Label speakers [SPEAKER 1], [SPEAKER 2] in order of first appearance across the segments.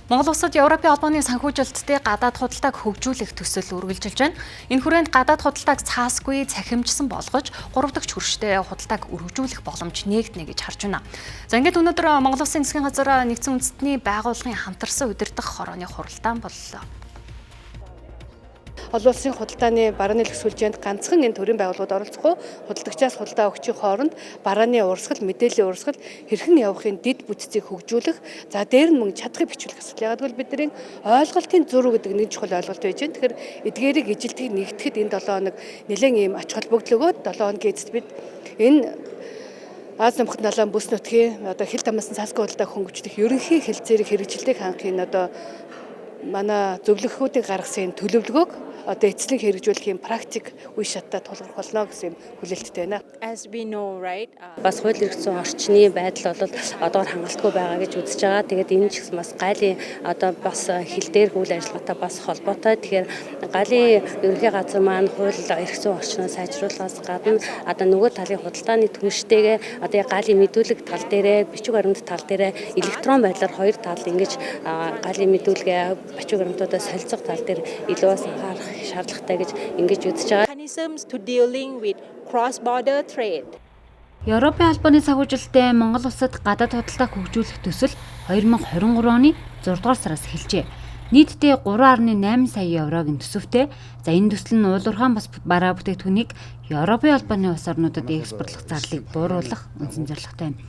[SPEAKER 1] Монгол улсад Европын холбооны санхүүжилттэй гадаад худалдааг хөгжүүлэх төсөл үргэлжилж байна. Энэ хүрээнд гадаад худалдааг цаасгүй цахимжсан болгож 3 дахь хүрштэй худалдааг өргөжүүлэх боломж нээгднэ гэж харж байна. За ингээд өнөөдөр Монгол Улсын засгийн газар нэгдсэн үндэстний байгууллагын хамтарсан удирдах хорооны хуралдаан боллоо.
[SPEAKER 2] Олон улсын худалдааны барааны лөксүүлжээнд ганцхан энэ төрийн байгууллагууд оролцохгүй худалдагчаас худалдаа өгчийн хооронд барааны урсгал, мэдээллийн урсгал хэрхэн явахын дэд бүтцийг хөгжүүлэх, за дээр нь мөн чадхыг бичлэх асуудал. Яг гэвэл бидний ойлголтын зөрүү гэдэг нэг чухал ойлголт байж байна. Тэгэхээр эдгээрийг ижилтгийг нэгтгэхэд энэ 7 хоног нэлээд ийм ач холбогдол өгөөд 7 хоногийн эцэст бид энэ Аз намхад далайн бүс нутгийн одоо хил тамаас цаасгүй худалдааг хөнгөвчлөх ерөнхий хэлцээрийг хэрэгжилтэйг хангахын одоо манай зөвлөгөөнүүдийг гаргасан төлөвлөгөөг одоо эцлэг хэрэгжүүлэхийн практик үе шаттай тулгарх болно гэсэн хүлээлттэй байна.
[SPEAKER 3] As we know, right?
[SPEAKER 4] Бас хууль эрх зүйн орчны байдал бол одоор хангалтгүй байгаа гэж үзэж байгаа. Тэгээд энэ ч гэсэн бас гайлын одоо бас хил дээрх үйл ажиллагаатай бас холбоотой. Тэгэхээр гайлын ерөнхий газар маань хууль эрх зүйн орчноо сайжруулахаас гадна одоо нөгөө талын худалдааны түнштэйгээ одоо гайлын мэдүүлэг тал дээрээ бичиг баримт тал дээрээ электрон байдлаар хоёр тал ингэж гайлын мэдүүлгээ бичиг баримтуудаа солилцох тал дээр илүү бас анхаарах шаардлагатай гэж ингэж үзэж байгаа.
[SPEAKER 3] Mechanisms to dealing with cross-border trade.
[SPEAKER 5] Европын холбооны санхүүжилттэй Монгол улсад гадаад худалдааг хөгжүүлэх төсөл 2023 оны 6 дугаар сараас эхэлжээ. Нийтдээ 3.8 сая еврогийн төсөвтэй. За энэ төсөл нь уулуурхаан бас бараа бүтээгдэхүүнийг Европын холбооны улс орнуудад экспортлох зарлыг бууруулах үндсэн зорилготой байна.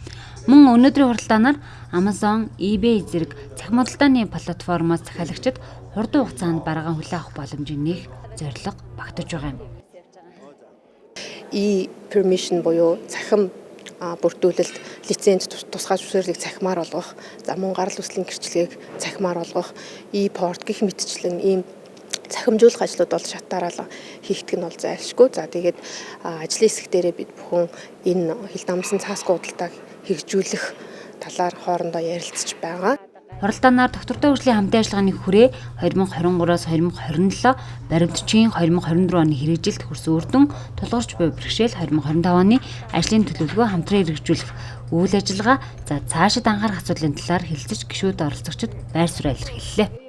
[SPEAKER 5] Мөн өнөөдрийн хуралдаанаар Amazon, eBay зэрэг цахим худалдааны платформоос захиалагчид хурдан хугацаанд бараагаа хүлээн авах боломжийг нээх зорилго багтаж байгаа юм.
[SPEAKER 6] E-permission буюу цахим бүрдүүлэлт лиценз тусгай зөвшөөрлийг цахимаар болгох, за мөн гарал үүслийн гэрчлэгийг цахимаар болгох, e-port гэх мэтчлэн ийм цахимжуулах ажлууд бол шатаараа хийгдэх нь бол зайлшгүй. За тэгээд ажлын хэсэг дээрээ бид бүхэн энэ хил дамсан цаасгүй худалдааг хэрэгжүүлэх талаар хоорондоо ярилцж байгаа.
[SPEAKER 5] Хуралдаанаар доктортой хөгжлийн хамтын ажиллагааны хүрээ 2023-аас 2027 баримтчийн 2024 оны хэрэгжилт хүрсэн үр дүн тулгарч буй бэрхшээл 2025 оны ажлын төлөвлөгөө хамтран хэрэгжүүлэх үйл ажиллагаа за цаашид анхаарах асуудлын талаар хэлэлцэж гишүүд оролцогчид байр суурь илэрхийллээ.